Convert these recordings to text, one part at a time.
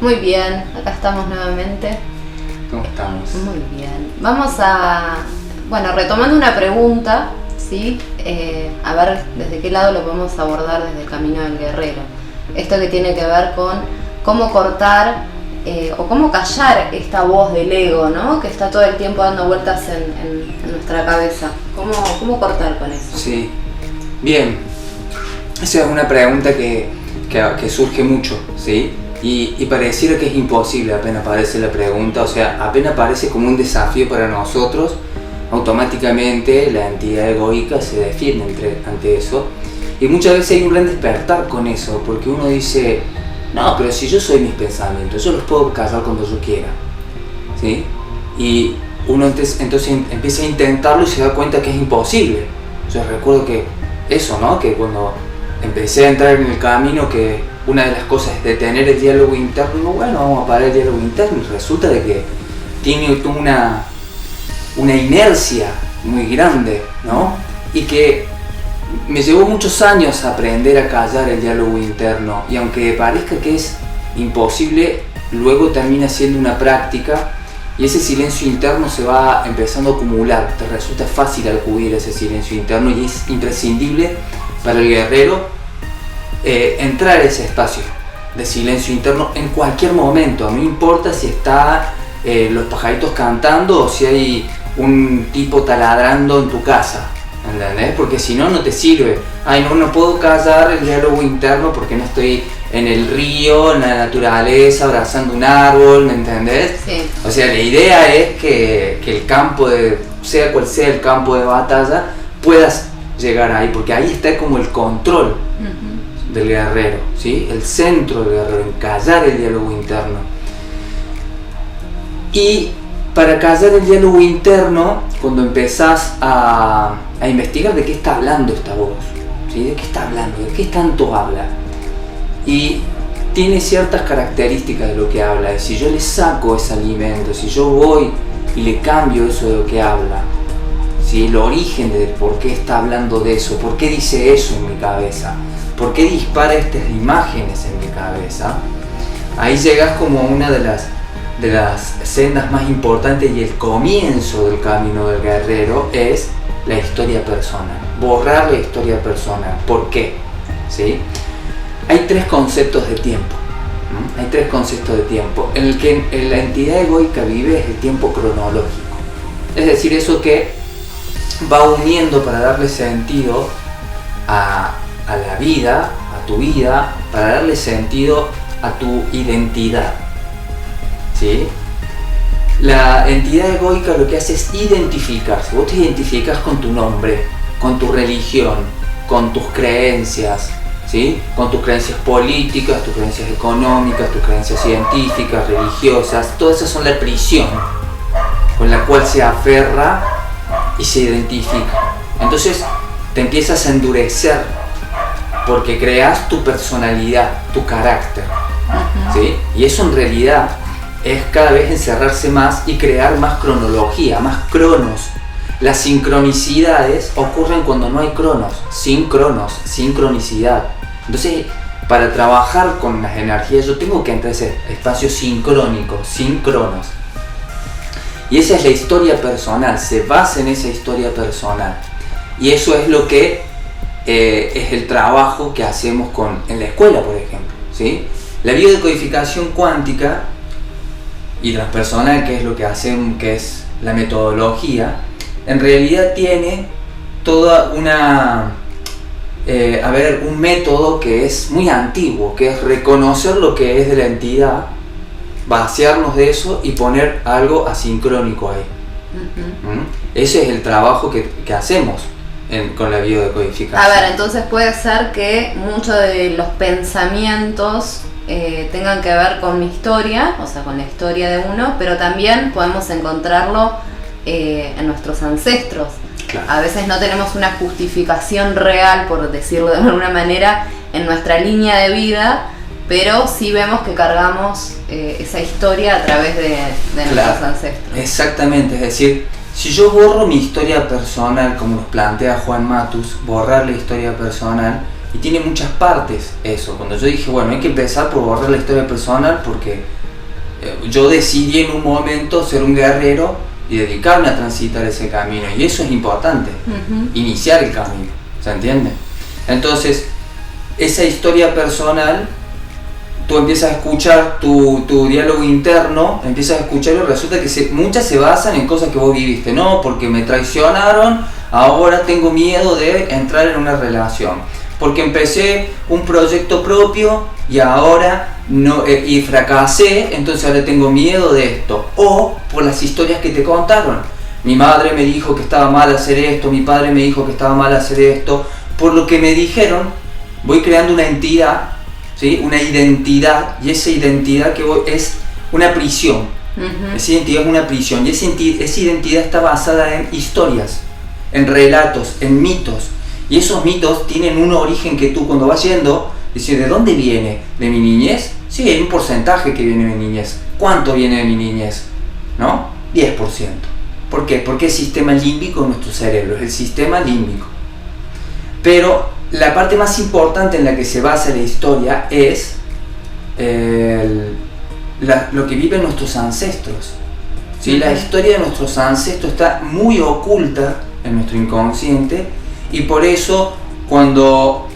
Muy bien, acá estamos nuevamente. ¿Cómo estamos? Muy bien. Vamos a, retomando una pregunta, ¿sí? A ver desde qué lado lo podemos abordar desde el camino del guerrero. Esto que tiene que ver con cómo cortar o cómo callar esta voz del ego, ¿no? Que está todo el tiempo dando vueltas en nuestra cabeza. ¿Cómo cortar con eso? Sí, bien. Esa es una pregunta que surge mucho, ¿sí? Y pareciera que es imposible apenas aparece la pregunta, o sea, apenas aparece como un desafío para nosotros, automáticamente la entidad egoica se defiende ante eso. Y muchas veces hay un gran despertar con eso, porque uno dice, no, pero si yo soy mis pensamientos, yo los puedo callar cuando yo quiera, ¿sí? Y uno entonces empieza a intentarlo y se da cuenta que es imposible. Yo recuerdo que eso, ¿no? Que cuando empecé a entrar en el camino, que una de las cosas es detener el diálogo interno, digo, bueno, vamos a parar el diálogo interno, y resulta de que tiene una inercia muy grande, ¿no? Y que me llevó muchos años aprender a callar el diálogo interno, y aunque parezca que es imposible, luego termina siendo una práctica, y ese silencio interno se va empezando a acumular, te resulta fácil acudir a ese silencio interno, y es imprescindible para el guerrero entrar a ese espacio de silencio interno en cualquier momento. No importa si está los pajaritos cantando o si hay un tipo taladrando en tu casa, ¿entendés? Porque si no, no te sirve. Ay, no puedo callar el diálogo interno porque no estoy en el río, en la naturaleza, abrazando un árbol, ¿me entendés? Sí. O sea, la idea es que el campo sea cual sea el campo de batalla, puedas llegar ahí, porque ahí está como el control del guerrero, ¿sí? El centro del guerrero, en callar el diálogo interno. Y para callar el diálogo interno, cuando empezás a investigar de qué está hablando esta voz, ¿sí? ¿De qué está hablando? ¿De qué tanto habla? Y tiene ciertas características de lo que habla, y si yo le saco ese alimento, si yo voy y le cambio eso de lo que habla, ¿sí? El origen de por qué está hablando de eso, por qué dice eso en mi cabeza, por qué dispara estas imágenes en mi cabeza, ahí llegas como a una de las sendas más importantes, y el comienzo del camino del guerrero es la historia personal, borrar la historia personal. ¿Por qué? ¿Sí? Hay tres conceptos de tiempo. Hay tres conceptos de tiempo. En el que la entidad egoica vive es el tiempo cronológico. Es decir, eso que va uniendo para darle sentido a la vida, a tu vida, para darle sentido a tu identidad, ¿sí? La entidad egoica lo que hace es identificarse. Vos te identificas con tu nombre, con tu religión, con tus creencias, ¿sí? Con tus creencias políticas, tus creencias económicas, tus creencias científicas, religiosas. Todas esas son la prisión con la cual se aferra y se identifica. Entonces te empiezas a endurecer porque creas tu personalidad, tu carácter, ¿sí? Y eso en realidad es cada vez encerrarse más y crear más cronología, más cronos. Las sincronicidades ocurren cuando no hay cronos, sincronicidad. Entonces, para trabajar con las energías yo tengo que entrar a ese espacio sincrónico, sin cronos. Y esa es la historia personal, se basa en esa historia personal. Y eso es lo que es el trabajo que hacemos en la escuela, por ejemplo, ¿sí? La biodecodificación cuántica y transpersonal, que es lo que hacen, que es la metodología, en realidad tiene toda un método que es muy antiguo, que es reconocer lo que es de la entidad, vaciarnos de eso y poner algo asincrónico ahí. Ese es el trabajo que hacemos con la biodecodificación. A ver, entonces puede ser que muchos de los pensamientos tengan que ver con mi historia, o sea, con la historia de uno, pero también podemos encontrarlo en nuestros ancestros. Claro. A veces no tenemos una justificación real, por decirlo de alguna manera, en nuestra línea de vida, pero sí vemos que cargamos esa historia a través de nuestros ancestros. Exactamente, es decir, si yo borro mi historia personal, como nos plantea Juan Matus, borrar la historia personal, y tiene muchas partes eso. Cuando yo dije, bueno, hay que empezar por borrar la historia personal porque yo decidí en un momento ser un guerrero y dedicarme a transitar ese camino, y eso es importante, iniciar el camino, ¿se entiende? Entonces, esa historia personal, tú empiezas a escuchar tu diálogo interno, empiezas a escucharlo, y resulta que muchas se basan en cosas que vos viviste. No, porque me traicionaron, ahora tengo miedo de entrar en una relación. Porque empecé un proyecto propio y ahora no, y fracasé, entonces ahora tengo miedo de esto. O por las historias que te contaron. Mi madre me dijo que estaba mal hacer esto, mi padre me dijo que estaba mal hacer esto. Por lo que me dijeron, voy creando una entidad, ¿sí? Una identidad, y esa identidad es una prisión. Esa identidad es una prisión, y esa identidad está basada en historias, en relatos, en mitos. Y esos mitos tienen un origen que tú cuando vas yendo, dices, ¿de dónde viene? ¿De mi niñez? Sí, hay un porcentaje que viene de mi niñez. ¿Cuánto viene de mi niñez? ¿No? 10%. ¿Por qué? Porque es el sistema límbico de nuestro cerebro, es el sistema límbico. Pero la parte más importante en la que se basa la historia es lo que viven nuestros ancestros. ¿Sí? La historia de nuestros ancestros está muy oculta en nuestro inconsciente, y por eso cuando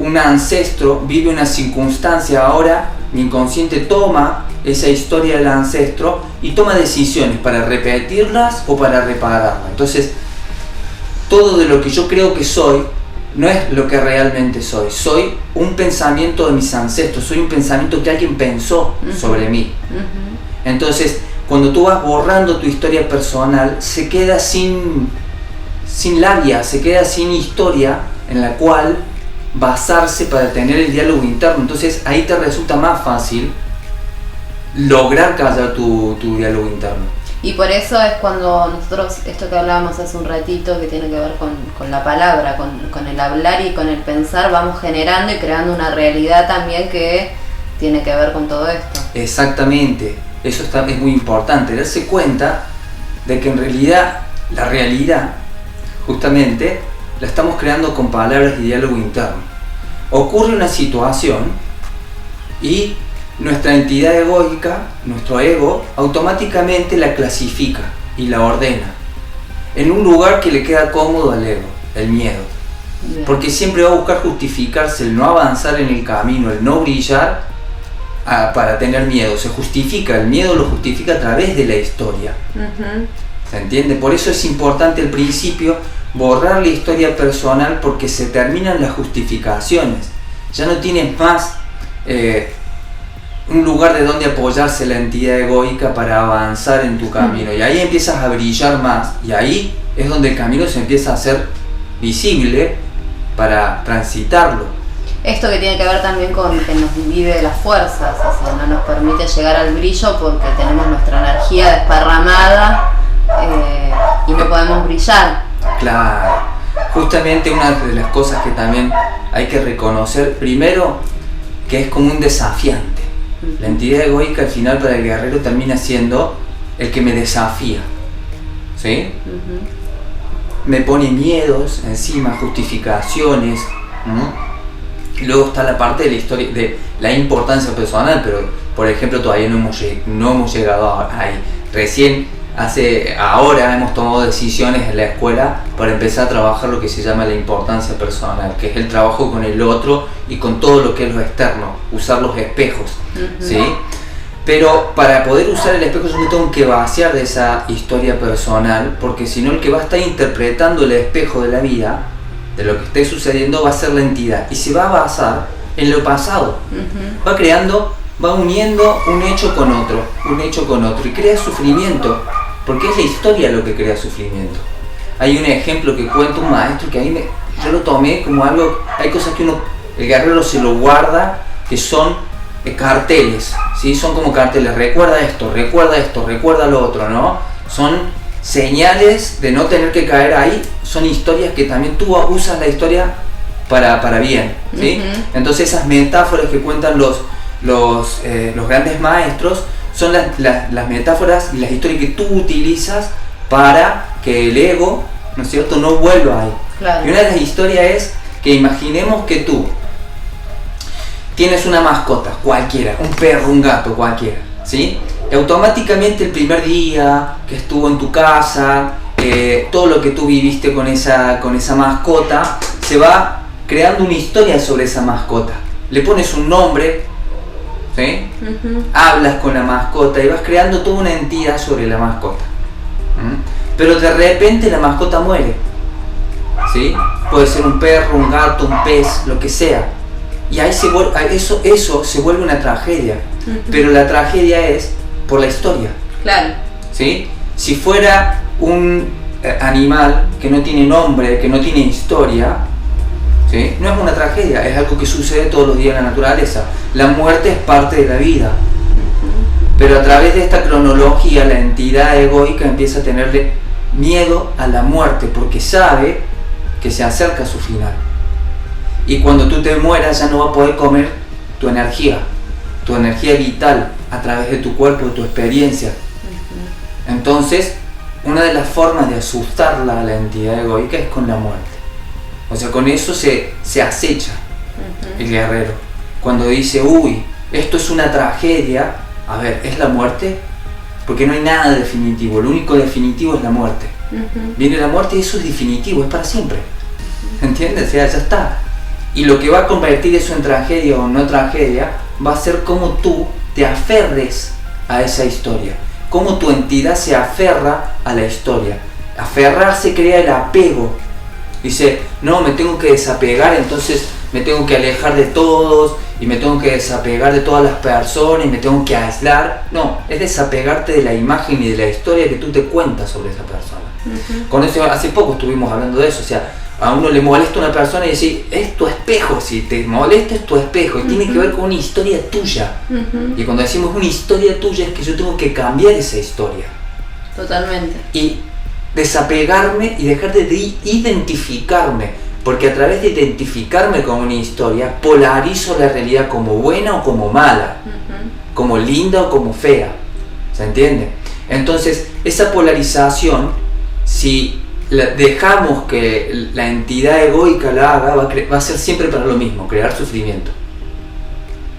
un ancestro vive una circunstancia, ahora mi inconsciente toma esa historia del ancestro y toma decisiones para repetirlas o para repararlas. Entonces, todo de lo que yo creo que soy no es lo que realmente soy. Soy un pensamiento de mis ancestros, soy un pensamiento que alguien pensó sobre mí. Entonces, cuando tú vas borrando tu historia personal, se queda sin labia, se queda sin historia en la cual basarse para tener el diálogo interno. Entonces ahí te resulta más fácil lograr callar tu diálogo interno. Y por eso es cuando nosotros, esto que hablábamos hace un ratito, que tiene que ver con la palabra, con el hablar y con el pensar, vamos generando y creando una realidad también que tiene que ver con todo esto. Exactamente, eso es muy importante, darse cuenta de que en realidad la realidad justamente la estamos creando con palabras y diálogo interno. Ocurre una situación y nuestra entidad egoica, nuestro ego, automáticamente la clasifica y la ordena en un lugar que le queda cómodo al ego, el miedo. Bien. Porque siempre va a buscar justificarse el no avanzar en el camino, el no brillar para tener miedo. Se justifica, el miedo lo justifica a través de la historia. ¿Se entiende? Por eso es importante al principio borrar la historia personal, porque se terminan las justificaciones. Ya no tienes más un lugar de donde apoyarse la entidad egoica para avanzar en tu camino. Y ahí empiezas a brillar más, y ahí es donde el camino se empieza a hacer visible para transitarlo. Esto que tiene que ver también con que nos divide las fuerzas, o sea, no nos permite llegar al brillo porque tenemos nuestra energía desparramada y no podemos brillar. Claro, justamente una de las cosas que también hay que reconocer, primero, que es como un desafiante. La entidad egoica al final para el guerrero termina siendo el que me desafía, ¿sí? Me pone miedos encima, justificaciones, y luego está la parte de la historia, de la importancia personal, pero por ejemplo todavía no hemos llegado ahí. Recién ahora hemos tomado decisiones en la escuela para empezar a trabajar lo que se llama la importancia personal, que es el trabajo con el otro y con todo lo que es lo externo, usar los espejos, ¿sí? Pero para poder usar el espejo yo me tengo que vaciar de esa historia personal, porque si no el que va a estar interpretando el espejo de la vida, de lo que esté sucediendo, va a ser la entidad y se va a basar en lo pasado. Va uniendo un hecho con otro y crea sufrimiento, porque es la historia lo que crea sufrimiento. Hay un ejemplo que cuenta un maestro que yo lo tomé como algo, hay cosas que el guerrero se lo guarda, que son carteles, ¿sí? Son como carteles, recuerda esto, recuerda lo otro, ¿no? Son señales de no tener que caer ahí, son historias que también tú usas la historia para bien, ¿sí? Entonces esas metáforas que cuentan los grandes maestros son las metáforas y las historias que tú utilizas para que el ego, ¿no es cierto?, no vuelva ahí. Claro. Y una de las historias es que imaginemos que tú tienes una mascota cualquiera, un perro, un gato cualquiera, ¿sí? Y automáticamente el primer día que estuvo en tu casa, todo lo que tú viviste con esa mascota, se va creando una historia sobre esa mascota. Le pones un nombre, ¿sí? Hablas con la mascota y vas creando toda una entidad sobre la mascota. Pero de repente la mascota muere, ¿sí? Puede ser un perro, un gato, un pez, lo que sea. Y ahí eso se vuelve una tragedia. Pero la tragedia es por la historia. Claro. ¿Sí? Si fuera un animal que no tiene nombre, que no tiene historia, ¿sí? No es una tragedia, es algo que sucede todos los días en la naturaleza. La muerte es parte de la vida. Pero a través de esta cronología, la entidad egoica empieza a tenerle miedo a la muerte porque sabe que se acerca a su final. Y cuando tú te mueras ya no va a poder comer tu energía vital a través de tu cuerpo, de tu experiencia. Entonces, una de las formas de asustarla a la entidad egoica es con la muerte. O sea, con eso se acecha el guerrero. Cuando dice, uy, esto es una tragedia, a ver, ¿es la muerte? Porque no hay nada definitivo, lo único definitivo es la muerte. Viene la muerte y eso es definitivo, es para siempre. ¿Entiendes? O sea, ya está. Y lo que va a convertir eso en tragedia o no tragedia va a ser cómo tú te aferres a esa historia, cómo tu entidad se aferra a la historia. Aferrarse crea el apego. Dice, no, me tengo que desapegar, entonces me tengo que alejar de todos y me tengo que desapegar de todas las personas y me tengo que aislar. No, es desapegarte de la imagen y de la historia que tú te cuentas sobre esa persona. Con eso, hace poco estuvimos hablando de eso, o sea, a uno le molesta una persona y decir, es tu espejo, si te molesta es tu espejo, y tiene que ver con una historia tuya. Y cuando decimos una historia tuya es que yo tengo que cambiar esa historia. Totalmente. Y desapegarme y dejar de identificarme, porque a través de identificarme con una historia polarizo la realidad como buena o como mala, como linda o como fea. ¿Se entiende? Entonces, esa polarización, si dejamos que la entidad egoica la haga, va a ser siempre para lo mismo, crear sufrimiento.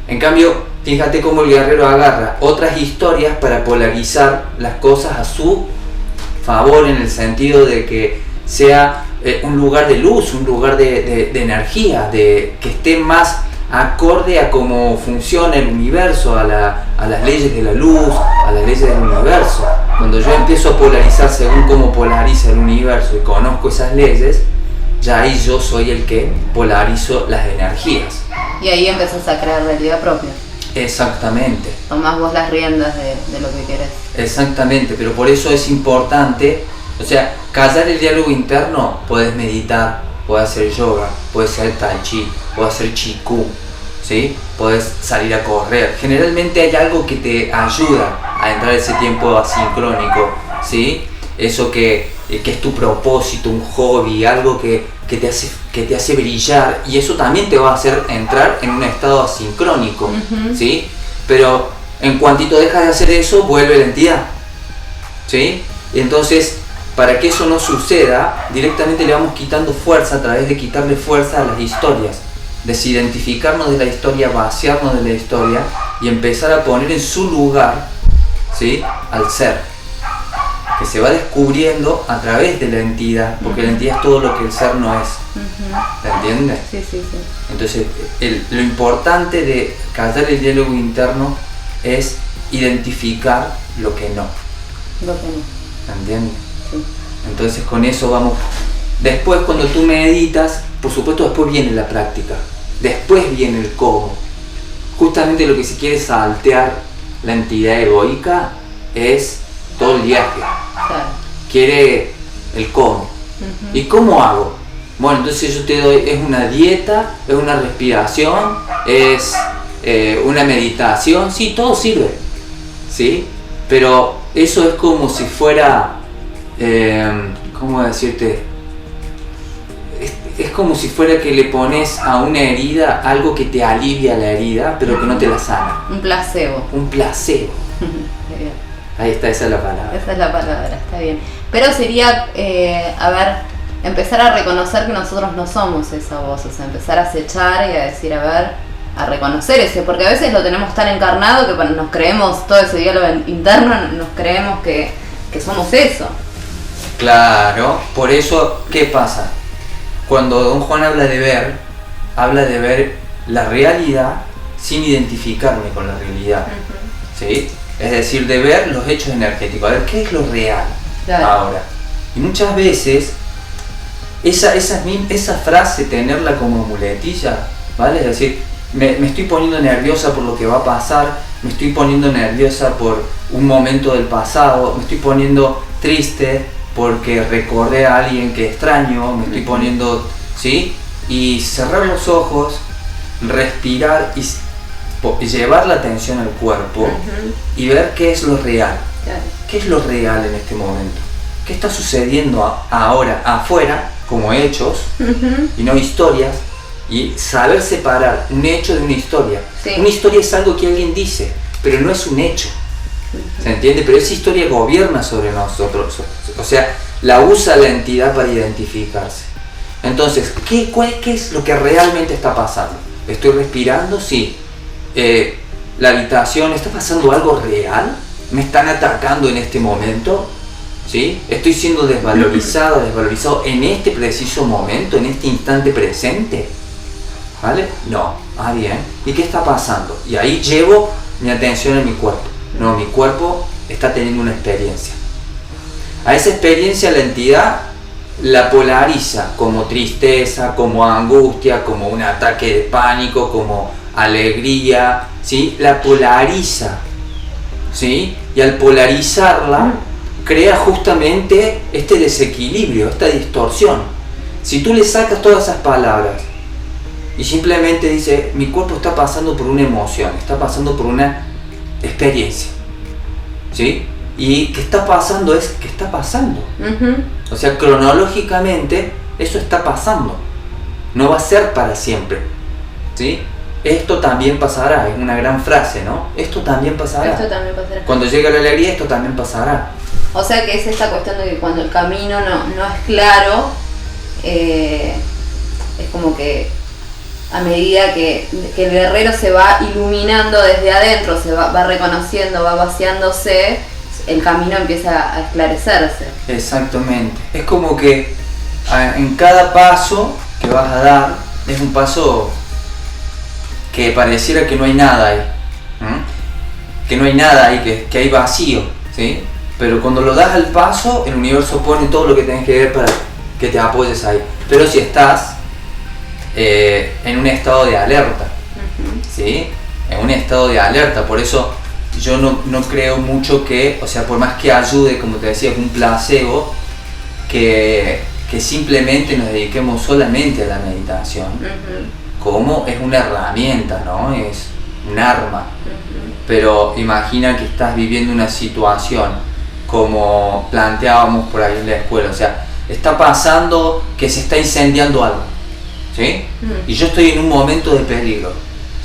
En cambio, fíjate cómo el guerrero agarra otras historias para polarizar las cosas a su favor, en el sentido de que sea un lugar de luz, un lugar de energía, que esté más acorde a cómo funciona el universo, a las leyes de la luz, a las leyes del universo. Cuando yo empiezo a polarizar según cómo polariza el universo y conozco esas leyes, ya ahí yo soy el que polarizo las energías. Y ahí empezás a crear realidad propia. Exactamente. Tomás vos las riendas de lo que querés. Exactamente, pero por eso es importante, o sea, callar el diálogo interno. Puedes meditar, puedes hacer yoga, puedes hacer tai chi, puedes hacer qigong, ¿sí? Puedes salir a correr. Generalmente hay algo que te ayuda a entrar a ese tiempo asincrónico, ¿sí? Eso que es tu propósito, un hobby, algo que te hace brillar, y eso también te va a hacer entrar en un estado asincrónico, ¿sí? Pero en cuantito dejas de hacer eso, vuelve la entidad, ¿sí? Y entonces, para que eso no suceda, directamente le vamos quitando fuerza a través de quitarle fuerza a las historias, desidentificarnos de la historia, vaciarnos de la historia y empezar a poner en su lugar, ¿sí?, al ser, que se va descubriendo a través de la entidad, porque la entidad es todo lo que el ser no es. ¿Te entiendes? Sí, sí, sí. Entonces, lo importante de callar el diálogo interno es identificar lo que no. Lo que no. ¿Te entiendes? Sí. Entonces, con eso vamos. Después, cuando tú meditas, por supuesto, después viene la práctica. Después viene el cómo. Justamente lo que se quiere saltear la entidad egoica es todo el viaje. Claro. Quiere el cómo. ¿Y cómo hago? Bueno, entonces yo te doy, es una dieta, es una respiración, es una meditación, sí, todo sirve, ¿sí? Pero eso es como si fuera, ¿cómo decirte? Es como si fuera que le pones a una herida algo que te alivia la herida, pero que no te la sana. Un placebo. Un placebo. Ahí está, esa es la palabra. Esa es la palabra, está bien. Pero sería, empezar a reconocer que nosotros no somos esa voz, o sea, empezar a acechar y a decir, a ver, a reconocer ese, porque a veces lo tenemos tan encarnado que nos creemos todo ese diálogo interno, nos creemos que somos eso. Claro, por eso, ¿qué pasa? Cuando Don Juan habla de ver la realidad sin identificarme con la realidad. ¿Sí? Es decir, de ver los hechos energéticos, a ver qué es lo real. Claro. Ahora. Y muchas veces esa frase, tenerla como muletilla, ¿vale? Es decir, me estoy poniendo nerviosa por lo que va a pasar, me estoy poniendo nerviosa por un momento del pasado, me estoy poniendo triste porque recordé a alguien que extraño, me estoy poniendo, ¿sí? Y cerrar los ojos, respirar y llevar la atención al cuerpo y ver qué es lo real. Claro. ¿Qué es lo real en este momento? ¿Qué está sucediendo ahora afuera como hechos y no historias? Y saber separar un hecho de una historia. Sí. Una historia es algo que alguien dice, pero no es un hecho. ¿Se entiende? Pero esa historia gobierna sobre nosotros. O sea, la usa la entidad para identificarse. Entonces, ¿qué es lo que realmente está pasando? ¿Estoy respirando? Sí. ¿La habitación? ¿Está pasando algo real? ¿Me están atacando en este momento? ¿Sí? ¿Estoy siendo desvalorizado en este preciso momento, en este instante presente? ¿Vale? No. Ah, bien. ¿Y qué está pasando? Y ahí llevo mi atención a mi cuerpo. No, mi cuerpo está teniendo una experiencia. A esa experiencia la entidad la polariza como tristeza, como angustia, como un ataque de pánico, como alegría, ¿sí? La polariza, ¿sí? Y al polarizarla crea justamente este desequilibrio, esta distorsión. Si tú le sacas todas esas palabras y simplemente dice, mi cuerpo está pasando por una emoción, está pasando por una experiencia, ¿sí? Y ¿qué está pasando? Es que está pasando. O sea, cronológicamente eso está pasando. No va a ser para siempre, ¿sí? Esto también pasará, es una gran frase, ¿no? Esto también pasará. Esto también pasará. Cuando llegue la alegría, esto también pasará. O sea que es esta cuestión de que cuando el camino no es claro, es como que a medida que el guerrero se va iluminando desde adentro, se va reconociendo, va vaciándose, el camino empieza a esclarecerse. Exactamente. Es como que en cada paso que vas a dar, es un paso que pareciera que no hay nada ahí. Que no hay nada ahí, que hay vacío, ¿sí? Pero cuando lo das al paso, el universo pone todo lo que tienes que ver para que te apoyes ahí. Pero si estás en un estado de alerta, ¿sí? En un estado de alerta, por eso yo no creo mucho que, o sea, por más que ayude, como te decía, un placebo, que simplemente nos dediquemos solamente a la meditación, como es una herramienta, ¿no? Es un arma. Pero imagina que estás viviendo una situación como planteábamos por ahí en la escuela, o sea, está pasando que se está incendiando algo, ¿sí? Y yo estoy en un momento de peligro,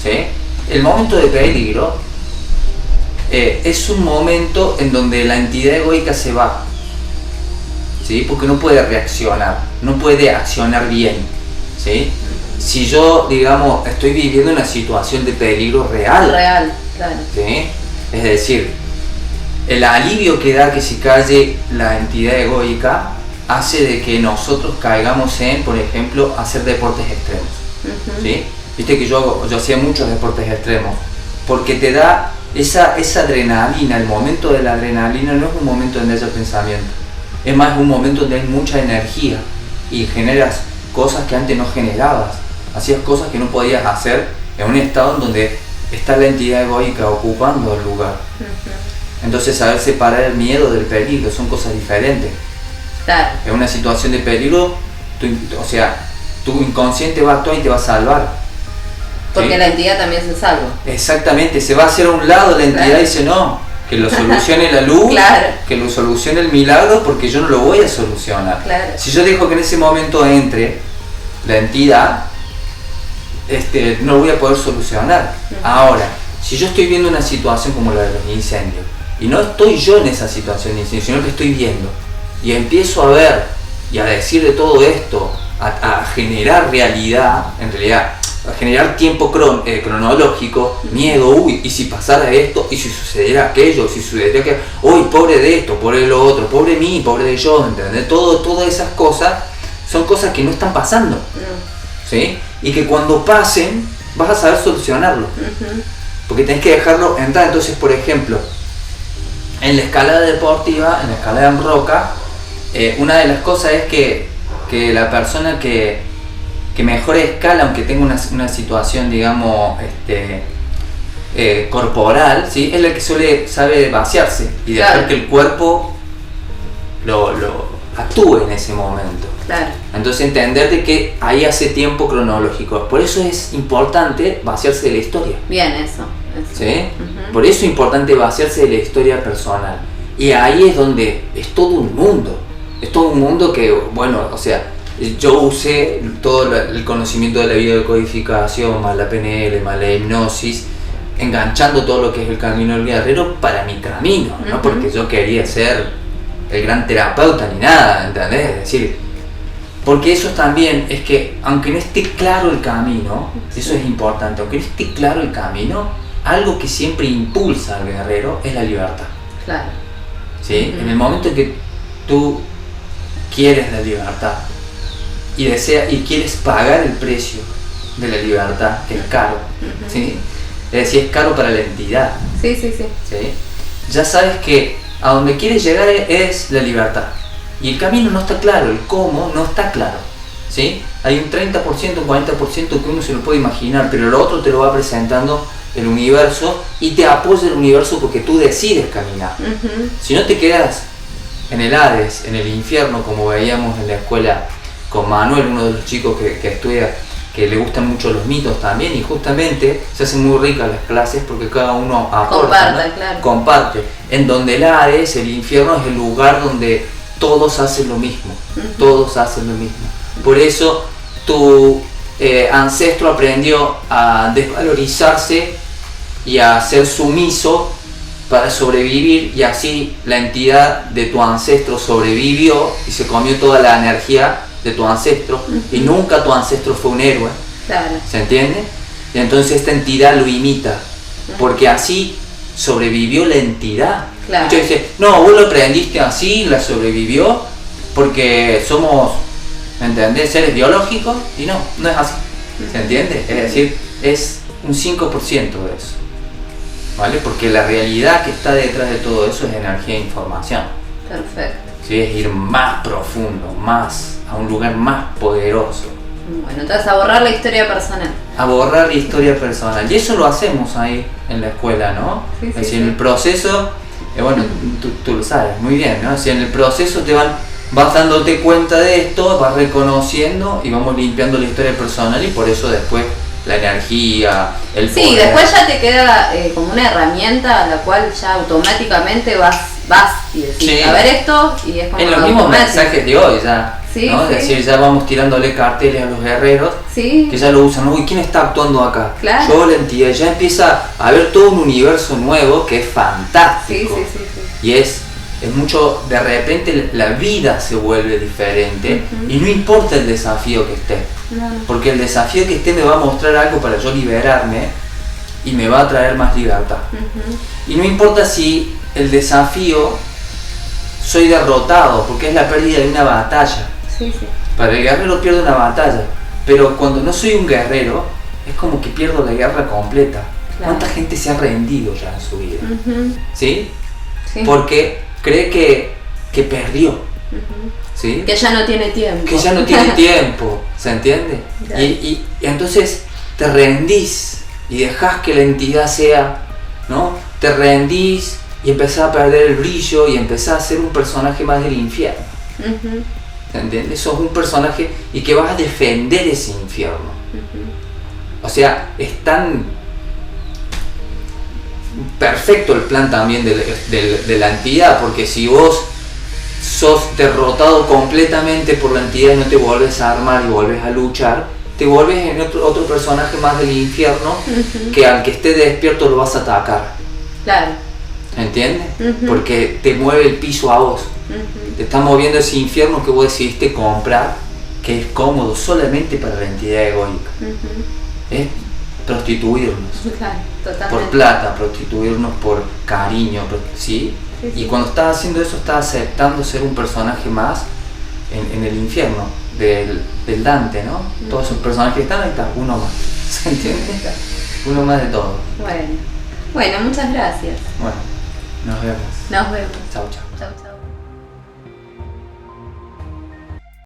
¿sí? El momento de peligro es un momento en donde la entidad egoica se va, ¿sí? Porque no puede reaccionar, no puede accionar bien, ¿sí? Si yo, digamos, estoy viviendo una situación de peligro real, claro. ¿sí? Es decir, el alivio que da que se calle la entidad egoica hace de que nosotros caigamos en, por ejemplo, hacer deportes extremos, ¿sí? Viste que yo hacía muchos deportes extremos, porque te da esa adrenalina. El momento de la adrenalina no es un momento donde haya pensamiento, es más un momento donde hay mucha energía y generas cosas que antes no generabas, hacías cosas que no podías hacer en un estado en donde está la entidad egoica ocupando el lugar. Entonces saber separar el miedo del peligro son cosas diferentes. Claro. En una situación de peligro, tu inconsciente va a actuar y te va a salvar. Porque ¿sí? La entidad también se salva. Exactamente, se va a hacer a un lado, la entidad dice no, que lo solucione la luz, que lo solucione el milagro, porque yo no lo voy a solucionar. Claro. Si yo dejo que en ese momento entre la entidad, no lo voy a poder solucionar. Ahora, si yo estoy viendo una situación como la de los incendios, y no estoy yo en esa situación de incendio, sino que estoy viendo, y empiezo a ver y a decir de todo esto, a generar realidad, en realidad, a generar tiempo cronológico, miedo, uy, y si pasara esto, y si sucediera aquello, si sucediera aquello, uy, pobre de esto, pobre de lo otro, pobre de mí, pobre de yo, ¿entendés? Todas esas cosas son cosas que no están pasando, ¿sí? Y que cuando pasen, vas a saber solucionarlo, porque tenés que dejarlo entrar. Entonces, por ejemplo, en la escalada deportiva, en la escalada en roca, una de las cosas es que la persona que mejor escala, aunque tenga una situación, digamos, corporal, ¿sí? Es la que sabe vaciarse y dejar que el cuerpo lo actúe en ese momento. Claro. Entonces entender de que ahí hace tiempo cronológico. Por eso es importante vaciarse de la historia. Bien, eso. ¿Sí? Por eso es importante vaciarse de la historia personal. Y ahí es donde es todo un mundo. Es todo un mundo que, bueno, o sea, yo usé todo el conocimiento de la biodecodificación, más la PNL, más la hipnosis, enganchando todo lo que es el camino del guerrero para mi camino, no porque yo quería ser el gran terapeuta ni nada, ¿entendés? Es decir, porque eso también es que, aunque no esté claro el camino, eso es importante, aunque no esté claro el camino, algo que siempre impulsa al guerrero es la libertad. Claro. ¿Sí? En el momento en que tú quieres la libertad y quieres pagar el precio de la libertad, que es caro, ¿sí? Es decir, es caro para la entidad. Sí. ¿Sí? Ya sabes que a donde quieres llegar es la libertad. Y el camino no está claro, el cómo no está claro. ¿Sí? Hay un 30%, un 40% que uno se lo puede imaginar, pero lo otro te lo va presentando el universo y te apoya el universo porque tú decides caminar. Si no te quedas en el Hades, en el infierno, como veíamos en la escuela con Manuel, uno de los chicos que estudia, que le gustan mucho los mitos también, y justamente se hacen muy ricas las clases porque cada uno aporta, comparte, ¿no? Claro. Comparte. En donde el Hades, el infierno, es el lugar donde todos hacen lo mismo, todos hacen lo mismo. Por eso tu ancestro aprendió a desvalorizarse y a ser sumiso para sobrevivir, y así la entidad de tu ancestro sobrevivió y se comió toda la energía de tu ancestro, y nunca tu ancestro fue un héroe. Claro. ¿Se entiende? Y entonces esta entidad lo imita, porque así sobrevivió la entidad. Claro. Muchos dicen, no, vos lo aprendiste así, la sobrevivió, porque somos, ¿me entendés?, seres biológicos, y no es así. ¿Se entiende? Es decir, es un 5% de eso, ¿vale? Porque la realidad que está detrás de todo eso es energía e información. Perfecto. ¿Sí? Es ir más profundo, a un lugar más poderoso. Bueno, entonces a borrar la historia personal. A borrar la historia personal. Y eso lo hacemos ahí en la escuela, ¿no? Sí, es decir, en el proceso, bueno, tú lo sabes muy bien, ¿no? Si en el proceso vas dándote cuenta de esto, vas reconociendo y vamos limpiando la historia personal, y por eso después la energía, el poder. Sí, después ya te queda como una herramienta a la cual ya automáticamente vas y decís, Sí. A ver esto, y es como En los mismos automático. mensajes de hoy ya, Sí, ¿no? sí. Es decir, ya vamos tirándole carteles a los guerreros, Sí. que ya lo usan. Uy, ¿quién está actuando acá? Claro. Yo, la entidad. Ya empieza a haber todo un universo nuevo que es fantástico. Sí. Y es mucho, de repente la vida se vuelve diferente, y no importa el desafío que esté, porque el desafío que esté me va a mostrar algo para yo liberarme y me va a traer más libertad. Y no importa si el desafío soy derrotado, porque es la pérdida de una batalla. Sí. Para el guerrero pierde una batalla, pero cuando no soy un guerrero es como que pierdo la guerra completa. Claro. ¿Cuánta gente se ha rendido ya en su vida? ¿Sí? Sí. Porque cree que perdió. ¿Sí? Que ya no tiene tiempo. Que ya no tiene tiempo, ¿se entiende? Claro. Y entonces te rendís y dejás que la entidad sea, ¿no? Te rendís y empezás a perder el brillo y empezás a ser un personaje más del infierno. ¿Se entiende? Sos un personaje y que vas a defender ese infierno. O sea, es tan perfecto el plan también de la entidad, porque si vos sos derrotado completamente por la entidad y no te vuelves a armar y vuelves a luchar, te vuelves en otro personaje más del infierno, que al que esté despierto lo vas a atacar. Claro. ¿Entiendes? Porque te mueve el piso a vos. Te está moviendo ese infierno que vos decidiste comprar, que es cómodo solamente para la entidad egoica. Es prostituirnos. Claro, totalmente. Por plata, prostituirnos por cariño, ¿sí? Sí, sí. Y cuando estás haciendo eso, estás aceptando ser un personaje más en el infierno del Dante, ¿no? Todos esos personajes que están ahí, está uno más. ¿Se entiende? Uno más de todos. Bueno, muchas gracias. Bueno, nos vemos. Nos vemos. Chau, chau. Chau, chau.